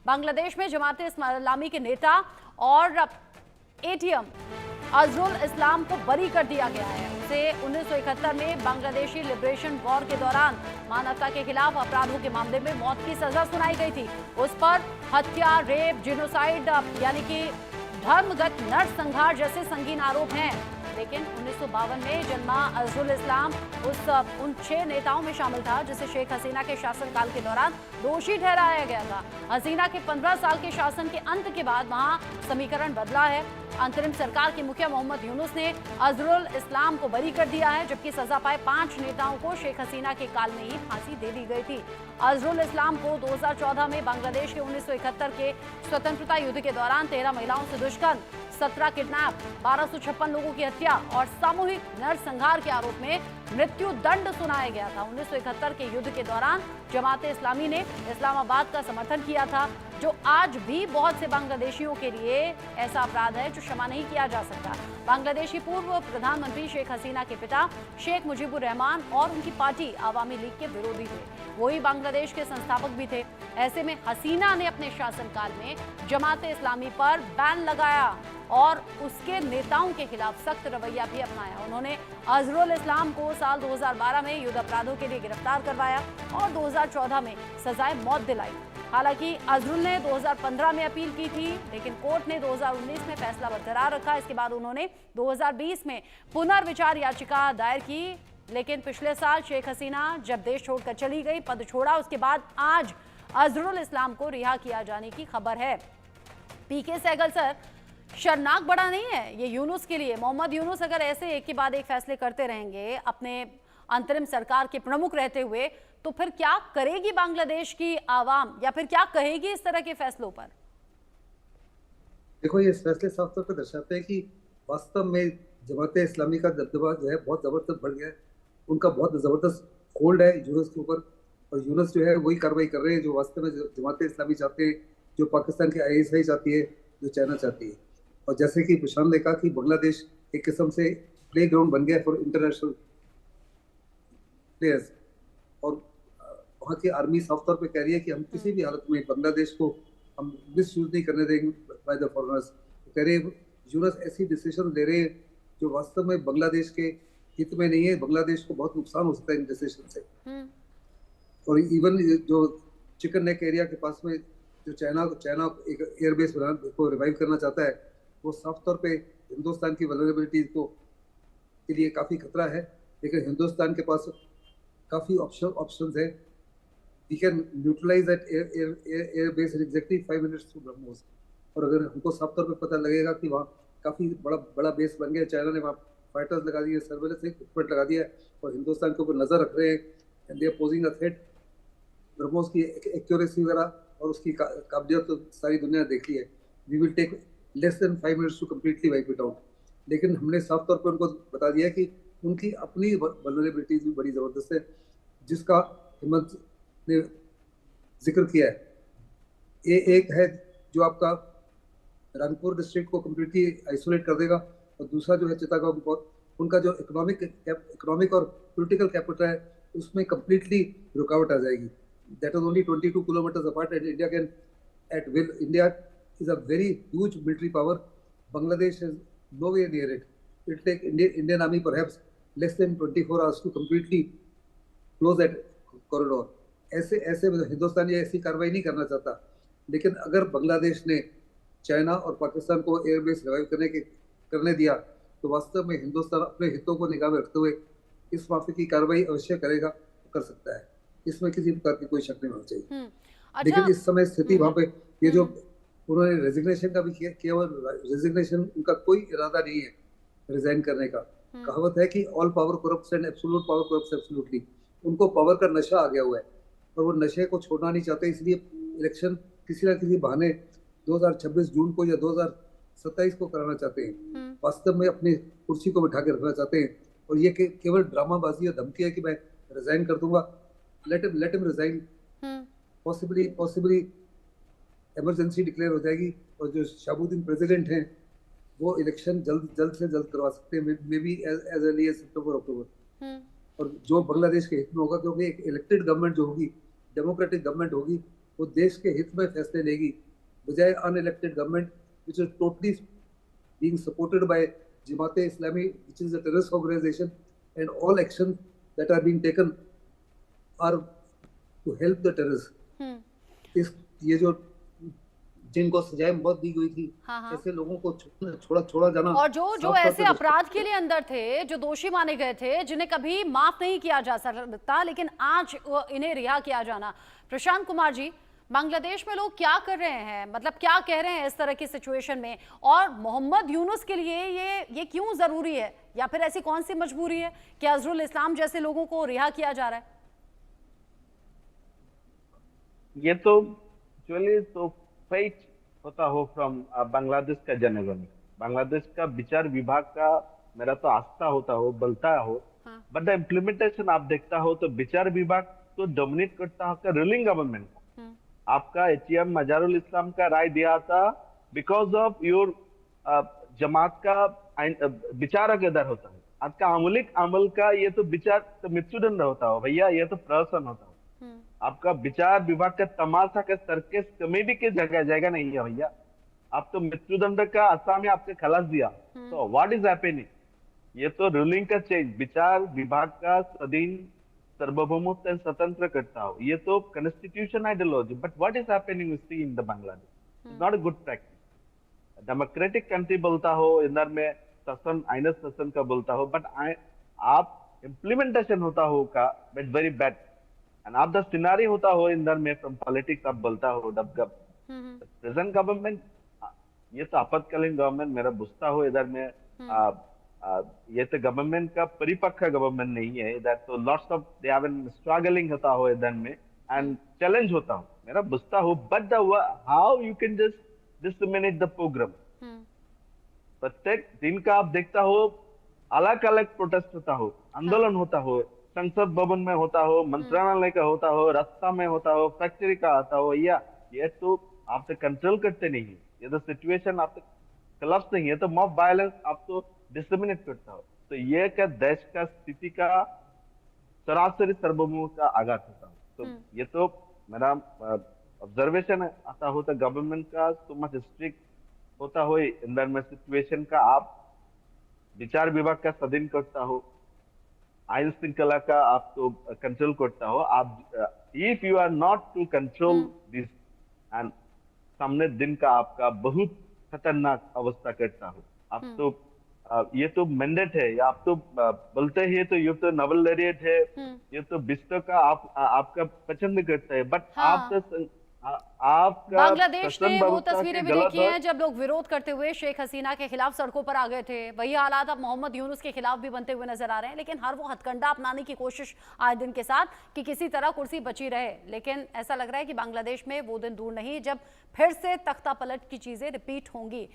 बांग्लादेश में जमात इस्लामी के नेता और एटीएम अजरुल इस्लाम को बरी कर दिया गया है। उसे 1971 में बांग्लादेशी लिबरेशन वॉर के दौरान मानवता के खिलाफ अपराधों के मामले में मौत की सजा सुनाई गई थी। उस पर हत्या, रेप, जेनोसाइड यानी कि धर्मगत नरसंहार जैसे संगीन आरोप हैं। लेकिन 1952 में जन्मा अजरुल इस्लाम उन 6 नेताओं में शामिल था जिसे शेख हसीना के शासनकाल के दौरान दोषी ठहराया गया था। हसीना के 15 साल के शासन के अंत के बाद वहां समीकरण बदला है। अंतरिम सरकार के मुखिया मोहम्मद यूनुस ने अजरुल इस्लाम को बरी कर दिया है, जबकि सजा पाए 5 नेताओं को शेख हसीना के काल में ही फांसी दे दी गई थी। अजरुल इस्लाम को 2014 में बांग्लादेश के 1971 के स्वतंत्रता युद्ध के दौरान 13 महिलाओं से दुष्कर्म, 17 किडनैप, 1256 लोगों की हत्या और सामूहिक नरसंहार के आरोप में मृत्यु दंड सुनाया गया था। 1971 के युद्ध के दौरान जमात इस्लामी ने इस्लामाबाद का समर्थन किया था, जो आज भी बहुत से बांग्लादेशियों के लिए ऐसा अपराध है जो क्षमा नहीं किया जा सकता। बांग्लादेशी पूर्व प्रधानमंत्री शेख हसीना के पिता शेख मुजीबुर रहमान और उनकी पार्टी आवामी लीग के विरोधी थे। वही बांग्लादेश के संस्थापक भी थे। ऐसे में हसीना ने अपने शासनकाल में जमात इस्लामी पर बैन लगाया और उसके नेताओं के खिलाफ सख्त रवैया भी अपनाया। उन्होंने अजरुल इस्लाम को साल 2012 में युद्ध अपराधों के लिए गिरफ्तार करवाया और 2014 में सजाए मौत दिलाई। हालांकि अजरुल ने 2015 में अपील की थी, लेकिन कोर्ट ने 2019 में फैसला बरकरार रखा। इसके बाद उन्होंने 2020 में पुनर्विचार याचिका दायर की, लेकिन पिछले साल शेख हसीना जब देश छोड़कर चली गई, पद छोड़ा, उसके बाद आज अजरुल इस्लाम को रिहा किया जाने की खबर है। पीके सहगल सर, शर्मनाक बड़ा नहीं है ये यूनुस के लिए? मोहम्मद यूनुस अगर ऐसे एक के बाद एक फैसले करते रहेंगे अपने अंतरिम सरकार के प्रमुख रहते हुए, तो फिर क्या करेगी बांग्लादेश की आवाम, या फिर क्या कहेगी इस तरह के फैसलों पर? देखो, ये फैसले साफ तौर पर दर्शाते हैं कि वास्तव में जमात इस्लामी का दबदबा जो है बहुत जबरदस्त बढ़ गया है। उनका बहुत जबरदस्त होल्ड है यूनुस के ऊपर, और यूनुस जो है वही कार्रवाई कर रहे हैं जो वास्तव में जमात इस्लामी चाहते हैं, जो पाकिस्तान की ISI चाहती है, जो चाइना चाहती है। और जैसे कि प्रशांत ने कहा कि बांग्लादेश एक किस्म से प्ले ग्राउंड बन गया फॉर इंटरनेशनल प्लेयर्स, और वहाँ की आर्मी साफ तौर पे कह रही है कि हम किसी भी हालत में बांग्लादेश को हम मिसयूज नहीं करने देंगे बाय द फॉरेनर्स। कह रहे यूनुस ऐसी डिसीजन ले रहे हैं जो वास्तव में बांग्लादेश के हित में नहीं है। बांग्लादेश को बहुत नुकसान हो सकता है इन डिसीजन से। और इवन जो चिकन नेक एरिया के पास में जो चाइना एक एयरबेस को रिवाइव करना चाहता है, वो साफ तौर पे हिंदुस्तान की वल्नरेबिलिटी को के लिए काफ़ी खतरा है। लेकिन हिंदुस्तान के पास काफ़ी ऑप्शंस है। We can neutralize that airbase in exactly 5 minutes through BrahMos. और अगर हमको साफ तौर पे पता लगेगा कि वहाँ काफ़ी बड़ा बेस बन गया, चाइना ने वहाँ फाइटर्स लगा दिए, सर्वेलेंस इक्विपमेंट लगा दिया है और हिंदुस्तान के ऊपर नज़र रख रहे हैं, and they are posing a threat. BrahMos की एक्यूरेसी वगैरह और उसकी काबिलियत तो सारी दुनिया देखी है। We will take less than 5 minutes to completely wipe it out. लेकिन हमने साफ तौर पर उनको बता दिया कि उनकी अपनी वल्नरेबिलिटीज भी बड़ी ज़बरदस्त है, जिसका हिम्मत ने जिक्र किया है। एक है जो आपका रंगपुर डिस्ट्रिक्ट को कम्प्लीटली आइसोलेट कर देगा, और दूसरा जो है चिटागोंग, उनका जो इकोनॉमिक और पॉलिटिकल कैपिटल है उसमें कम्प्लीटली रुकावट आ जाएगी। That is only 22 kilometres apart, and India can at will. India is a very huge military power. Bangladesh is nowhere near it. It will take Indian army perhaps less than 24 hours to completely close that corridor. ऐसे हिंदुस्तान ये ऐसी कार्रवाई नहीं करना चाहता। लेकिन अगर बांग्लादेश ने चाइना और पाकिस्तान को एयरबेस रिवाइव करने दिया, तो वास्तव में हिंदुस्तान अपने हितों को निगाह में रखते हुए इस माफी की कार्रवाई अवश्य करेगा, कर सकता है। इसमें किसी प्रकार की कोई शक नहीं होना चाहिए। लेकिन इस समय स्थिति वहाँ पे ये जो उन्होंने रेजिग्नेशन का भी किया, रेजिग्नेशन उनका कोई इरादा नहीं है रिजाइन करने का। कहावत है कि all power corrupts and absolute power corrupts absolutely. उनको पावर का नशा आ गया हुआ है और वो नशे को छोड़ना नहीं चाहते, इसलिए इलेक्शन किसी ना किसी बहाने 2026 जून को या 2027 को कराना चाहते हैं। वास्तव में अपनी कुर्सी को बिठा के रखना चाहते हैं, और ये केवल ड्रामाबाजी और धमकी है कि मैं रिजाइन कर दूंगा। Let him resign. Possibly emergency declare हो जाएगी, और जो शाहबुद्दीन प्रेसिडेंट हैं वो इलेक्शन जल्द से जल्द करवा सकते हैं, maybe as early as September October. और जो बांग्लादेश के हित में होगा, क्योंकि एक इलेक्टेड गवर्नमेंट जो होगी, डेमोक्रेटिक गवर्नमेंट होगी, वो देश के हित में फैसले लेगी, बजाय unelected government which is totally being supported by Jamaat Islami, which is a terrorist organization, and all actions that are being taken are to help the terrorists. इस ये जो जिनको सजाए मौत दी गई थी, ऐसे लोगों को छोड़ा जाना, और जो ऐसे अपराध के लिए अंदर थे, जो दोषी माने गए थे, जिन्हें कभी माफ नहीं किया जा सकता, लेकिन आज इन्हें रिहा किया जाना। प्रशांत कुमार जी, बांग्लादेश में लोग क्या कर रहे हैं, मतलब क्या कह रहे हैं इस तरह की सिचुएशन में, और मोहम्मद यूनुस के लिए ये क्यों जरूरी है, या फिर ऐसी कौन सी मजबूरी है कि अजरुल इस्लाम जैसे लोगों को रिहा किया जा रहा है? ये तो एक्चुअली तो फेट होता हो फ्रॉम बांग्लादेश का जनगण, बांग्लादेश का विचार विभाग का मेरा तो आस्था होता हो, बोलता हो, बट द इम्प्लीमेंटेशन आप देखता हो तो विचार विभाग तो डोमिनेट करता हो का रूलिंग गवर्नमेंट। आपका एटीएम मजारुल इस्लाम का राय दिया था बिकॉज ऑफ योर जमात का विचार के दर होता है, आपका अमूलिक अमल का ये तो विचार तो मृत्युदंड होता हो भैया, ये तो प्रहसन होता हो। आपका विचार विभाग का तमाशा का सर्कस कॉमेडी के जगह जाएगा नहीं है भैया, आप तो मृत्युदंड का आसाम में आपके खलास दिया, तो व्हाट इज हैपनिंग? ये तो रूलिंग का चेंज, विचार विभाग का स्वाधीन सार्वभौमत्व स्वतंत्र करता हो, ये तो constitution ideology, but what is happening we see in the Bangladesh, it's not a good practice. Democratic country बोलता हो, इधर में शासन आइन शासन का बोलता हो, बट आप इम्प्लीमेंटेशन होता हो का बट वेरी बैड, एंड आप द सिनारी होता हो इधर में फ्रॉम पॉलिटिक्स आप बोलता हो डबगब प्रेजेंट गवर्नमेंट, ये तो आपातकालीन गवर्नमेंट मेरा बुझता हो, इधर में ये तो गवर्नमेंट का परिपक्व गवर्नमेंट नहीं है, इधर तो lots of they have been struggling होता हो इधर में, एंड चैलेंज होता हो मेरा बुझता हो, but the how you can just disseminate the program. प्रत्येक दिन का आप देखता हो अलग अलग प्रोटेस्ट होता हो, आंदोलन होता हो, संसद भवन में होता हो, मंत्रालय का होता हो, रास्ता में होता हो, फैक्ट्री का होता हो, या ये तो आप तो कंट्रोल करते नहीं है, ये तो सिचुएशन आप तो कलप्स नहीं है, तो मॉब वायलेंस आप तो डिसमिनेट करता हो, तो ये क्या देश का स्थिति का सरासरी सार्वभौम का आघात होता हो। तो ये तो मेरा ऑब्जर्वेशन आता हो तो गवर्नमेंट का तो मच स्ट्रिक्ट होता हो इंदर में सिचुएशन का, आप विचार विभाग का स्वाधीन करता हो, आइन श्रृंखला का आप तो कंट्रोल करता हो, आप if you are not to control this and सामने दिन का आपका बहुत खतरनाक अवस्था करता हो, आप तो ये तो मैंडेट है, या आप तो बोलते हैं तो ये तो नवल लॉरिएट है, ये तो विश्व का आपका पसंद करता है, बट आप तो आपका बांग्लादेश ने वो तस्वीरें भी देखी हैं जब लोग विरोध करते हुए शेख हसीना के खिलाफ सड़कों पर आ गए थे, वही हालात अब मोहम्मद यूनुस के खिलाफ भी बनते हुए नजर आ रहे हैं, लेकिन हर वो हथकंडा अपनाने की कोशिश आए दिन के साथ कि किसी तरह कुर्सी बची रहे, लेकिन ऐसा लग रहा है कि बांग्लादेश में वो दिन दूर नहीं जब फिर से तख्ता पलट की चीजें रिपीट होंगी।